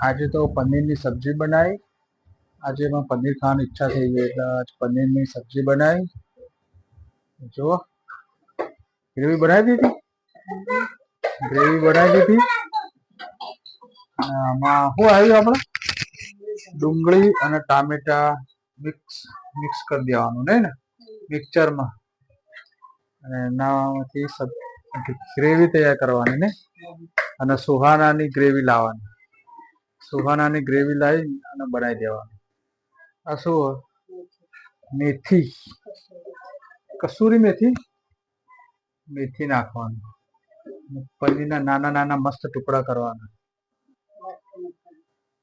આજે તો પનીરની સબ્જી બનાવી. આજે એમાં પનીર ખાવાની ઈચ્છા થઈ ગઈ એટલે આજ પનીરની સબ્જી બનાવી. જુઓ, ગ્રેવી બનાવી દીધી. આમાં શું આવ્યું? આપણે ડુંગળી અને ટામેટા મિક્સ કરી દેવાનું નહીં ને મિક્સચરમાં, અને એનામાંથી ગ્રેવી તૈયાર કરવાની ને, અને સુહાનાની ગ્રેવી લાવવાની. સુહાનાની ગ્રેવી લાવી અને બનાવી દેવાની. આ શું? મેથી, કસૂરી મેથી નાખવાની. પનીરના નાના નાના મસ્ત ટુકડા કરવાના.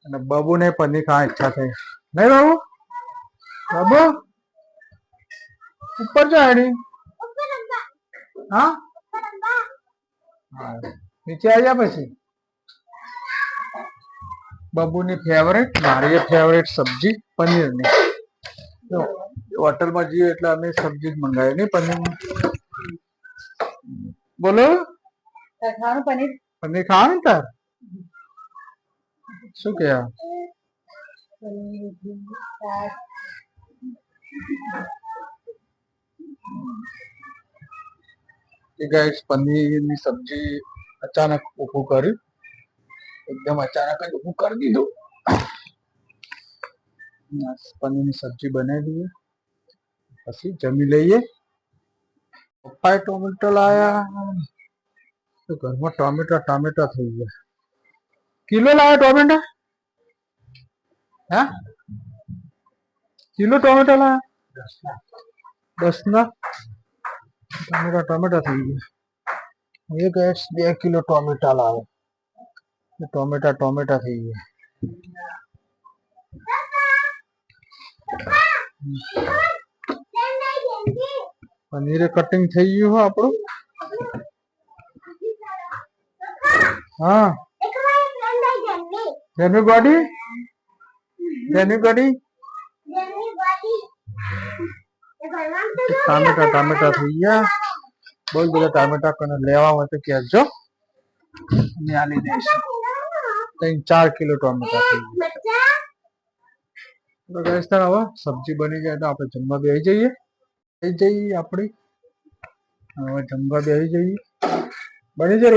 અને બાબુને પનીર ખાવાની ઈચ્છા થઈ. નહીં બાબુ? બાબુ ઉપર જાય. હા, નીચે આવી જા. પછી બાબુની ફેવરેટ, મારી ફેવરેટ સબ્જી પનીરની. હોટલમાં જઈએ એટલે અમે સબ્જી જ મંગાવી નહીં પનીરની. બોલો, પનીર ખાવાનું તાર? શું કે ગાઈસ, પનીરની સબ્જી અચાનક ઊભું કર્યું. એકદમ અચાનક જ ઊભું કરી દીધું. પનીરની સબ્જી બનાવી દઈએ, પછી જમી લઈએ. પપ્પાએ ટોમેટો લાયા તો ઘરમાં ટામેટા થઈ ગયા. કિલો લાયા ટોમેટા? હા, કિલો ટોમેટા લાયા? 10 ના ટોમેટા થઈ ગયા. એ ગેસ 2 કિલો ટોમેટા લાવે. ટોમેટા થઈ ગયા. પનીર કટિંગ થઈ ગયું હો આપણું. હા, જેની બોડી ટામેટા થઈ ગયા. બહુ બધા ટામેટા કોને લેવા હોય તો કહેજો, આલી દઈશ. 3-4 કિલો ટોમેટા થઈ ગયા. હવે સબ્જી બની જાય તો આપણે જમવા બેસી જઈએ. આપણી હવે જમવા બેસી જઈએ. બની જાય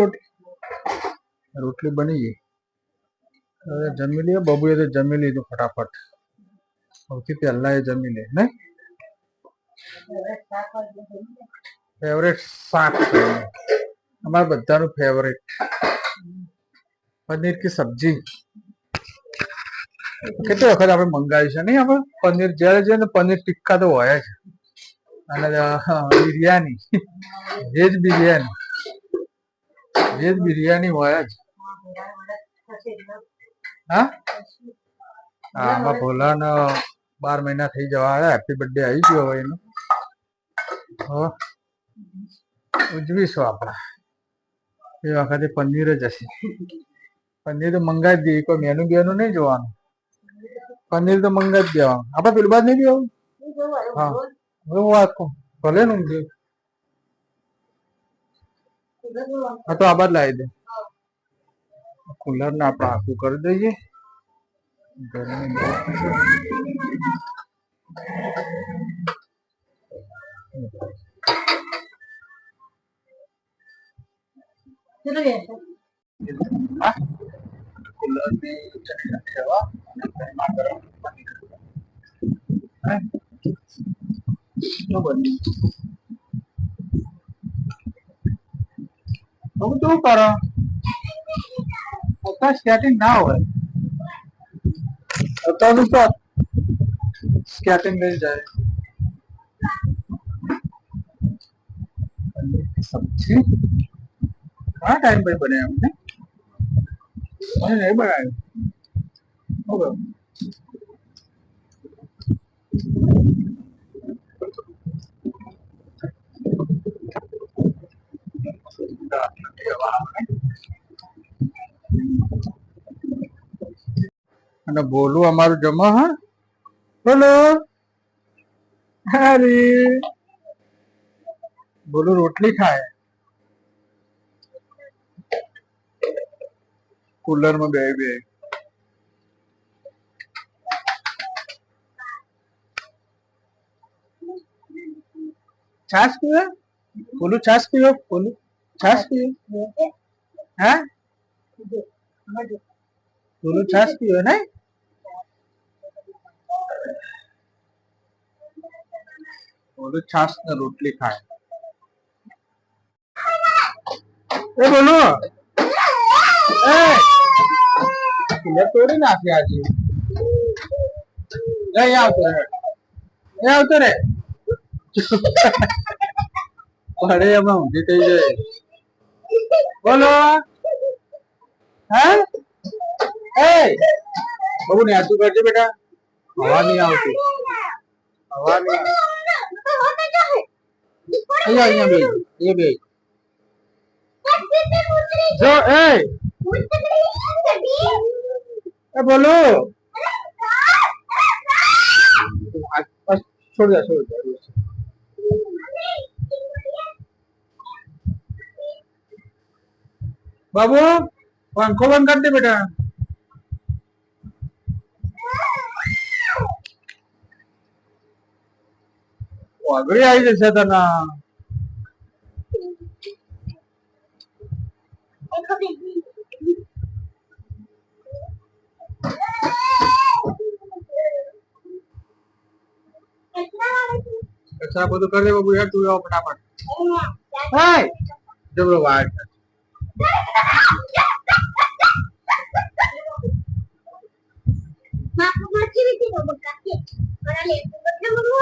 રોટલી બની ગઈ. હવે જમી લઈએ. બબુએ તો જમી લીધું ફટાફટ. સૌથી પહેલા એ જમી લે ને. ફેવરેટ શાક અમારા બધાનું ફેવરેટ પનીર કી સબ્જી. કેટલી વખત આપણે મંગાવી છે નહીં? આપણે પનીર જ્યારે જોઈએ ને પનીર ટિક્કા તો હોય જ. અને બિરયાની, વેજ બિરયાની હોય જ. હા, આમાં ભોલાનો 12 મહિના થઈ જવા આવ્યા. હેપી બર્થડે આવી ગયો હવે એનો. ઉજવીશું આપણા. એ વખતે પનીર જ હશે. પનીર તો મંગાવી દઈએ. કોઈ મેનુ બેનું નહીં જોવાનું. પનીર તો મંગાવી જ દેવાનું. આપણે પેલું બાદ નહીં દેવું. હા, હું વાત કહું ભલે ને તો આ બાદ લાવી દે. કુલર ને આપણે આખું કરી દઈએ. શું કરો? સ્કેટિંગ ના હોય. અત્યારનું તો સ્કેટિંગ લઈ જાય. સબ્જી હા ટાઈમ પર બને અમને. મને નહીં બનાવ્યું. અને બોલું અમારું જમો. હા, બોલો. અરે બોલું રોટલી ખાય. કુલર માં બે छाछ पीवे बोलू छाछ पीवे बोलू छाछ पीवे हाँ बोलू छाछ पीवे नहीं बोलू छाछ ने रोटली खाए ए बोलू ए किले तोड़ी नाखी आज ले આવતો રે પડે એમાં ઊંધી થઈ જાય બોલો હા એ બહુ ને આતું કરજે બેટા હવા નહીં આવતી હવા નહીં અહીંયા અહીંયા બે એ બે જો એ બોલો छोड़ दिया बाबू पंखो बंद कर दे बेटा अगड़ी आई जैसे तना अच्छा બધું કરી દે બાબુ યાર તું આવ ફટાફટ હાય જબરો વાત માપુ મચી વિતી બાબુ કાકે ઓરા લે તો બાબુ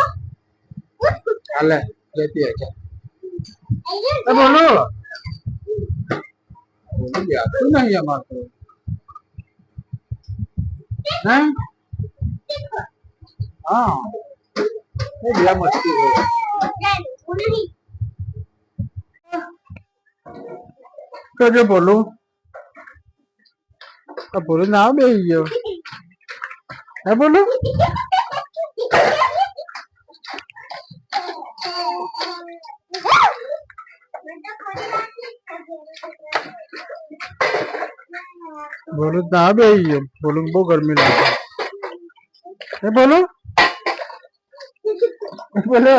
હાલે લેતી હે એ બોલો બોલો યાર તું નહીં અમાર તો હા हाँ ये बिया मस्ती है कजे बोलो अब बोलो ना बे यो है बोलो बोलो ना बे यो बोलो बहुत गर्मी लगे है बोलो बोलो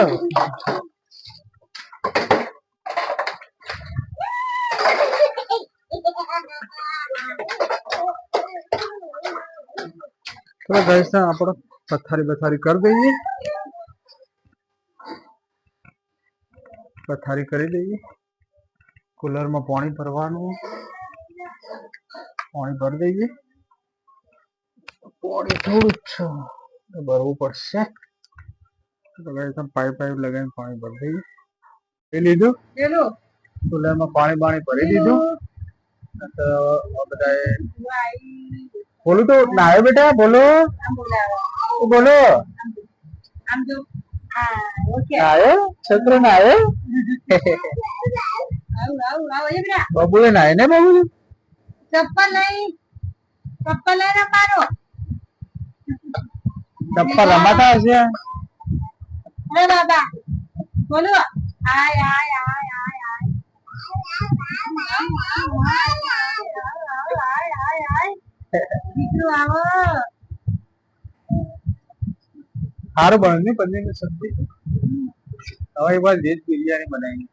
तो गाइस आप पथारी बथारी कर दीजिए पथारी कर दीजिए कूलर में पानी भरवानु पानी भर दीजिए पानी थोड़ू भरव पड़े तो गाइस पाइप पाइप लगाई पानी भर दीजिए लीधु कूलर में पानी पानी भरी दीधु तो बताए बोलो तो नहाए बेटा बोलो बोलो नहाए छत्र नहाए बाबू नहाए ने बाबू चप्पल नहीं चप्पल है ना मारो चप्पल रमाता है अरे बाबा बोलो आय आय आय आय आय हारो बनने पनीर की सब्जी और एक बार वेज बिरयानी बनाएंगे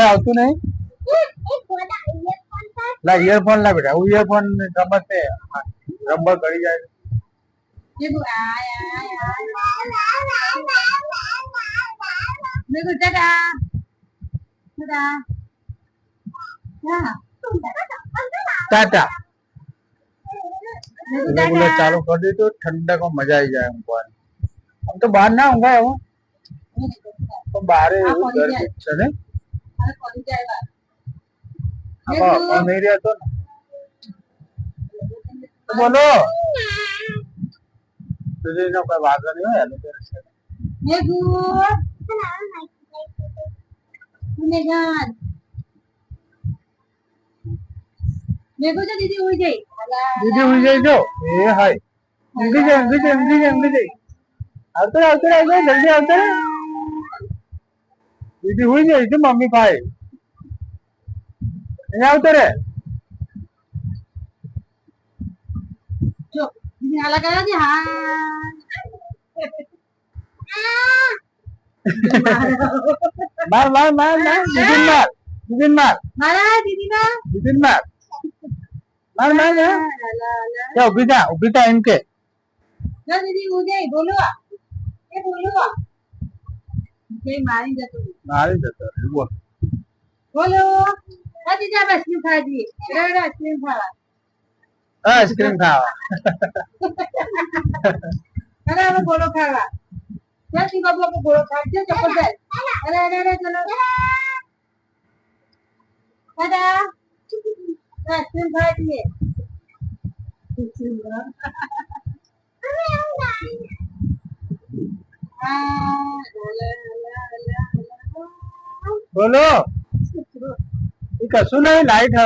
આવતું નહીં લા ઈયરફોન લા બેટા હું ઈયરફોન રમતે રબર કરી જાય टाटा रेगुलर चालू कर दी तो ठंडा को मजा ही जाए हमको हम तो बाहर ना होगा वो तो बाहर गर्मी चले अब मेरे तो बोलो तुझे ना कोई बात नहीं है तो तेरे से दीदी हुई जाए जो ये हाय अंगी આવતો જલ્દી આવતો દીદી હુઈ જાય છે મમ્મી ભાઈ અહીંયા આવતો રે જો દીદી હાલા કર્યા છે હા માર માર માર માર દીદીન માર દીદીન માર મારા દીદીના દીદીન માર માર માર જા ઉભી થા એમ કે ના દીદી ઉદય બોલો એ બોલો કે મારી જતો મારી જતો બોલ બોલો આ દીદી આ આઈસ્ક્રીમ ખાધી રેડ આઈસ્ક્રીમ ખાવા આઈસ્ક્રીમ ખાવા અરે હવે બોલો ખાવા જલ્દી બાબુ આપણે બોલો ખાજો જબરદસ્ત અરે અરે અરે ચલો દાદા આઈસ્ક્રીમ ખાઈએ બોલો એ કશું નહીં લાઈટ હ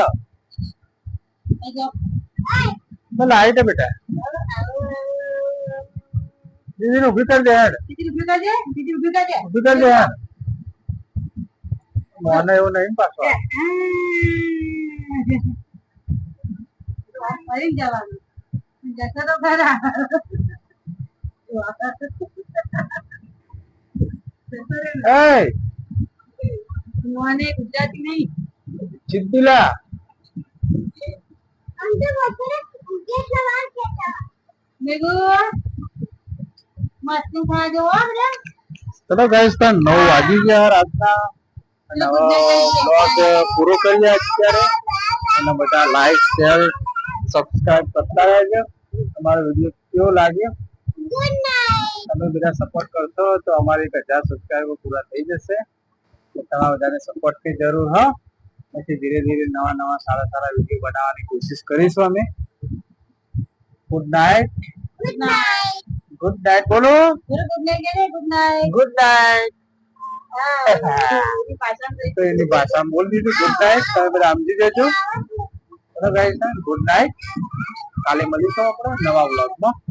લાઈટ હે બેટા દીદી ઉભી કર દે હેડ દીદી ઉભી કરજે ઉભી કર દે હેડ મને એવું નહીં પાછો ફરી જવાનું જતો તો ખરા એ મને ગુજરાતી નહીં ચિંતીલા મેગુ મસ્તી ખાજો ચલો ગાઈસ તો 9 વાગી ગયા રાતના અને બ્લોગ પૂરો કરીએ અત્યારે અને બધા લાઈક શેર સબસ્ક્રાઇબ કરતા રહેજો તમારો વિડીયો કેવો લાગ્યો તમે બધા સપોર્ટ કરશો તો અમારી 1000 સબસ્ક્રાઇબર પૂરા થઈ જશે તો તમારા બધાને સપોર્ટની જરૂર હા પછી ધીરે ધીરે નવા સારા વિડીયો બનાવવાની કોશિશ કરીશું અમે ગુડ નાઇટ બોલો ગુડ નાઇટ તો એની ભાષામાં બોલ દીધું ગુડ નાઇટ તમે બધા સમજી જજો ગુડ નાઇટ કાલે મળીશું આપણે નવા બ્લોગમાં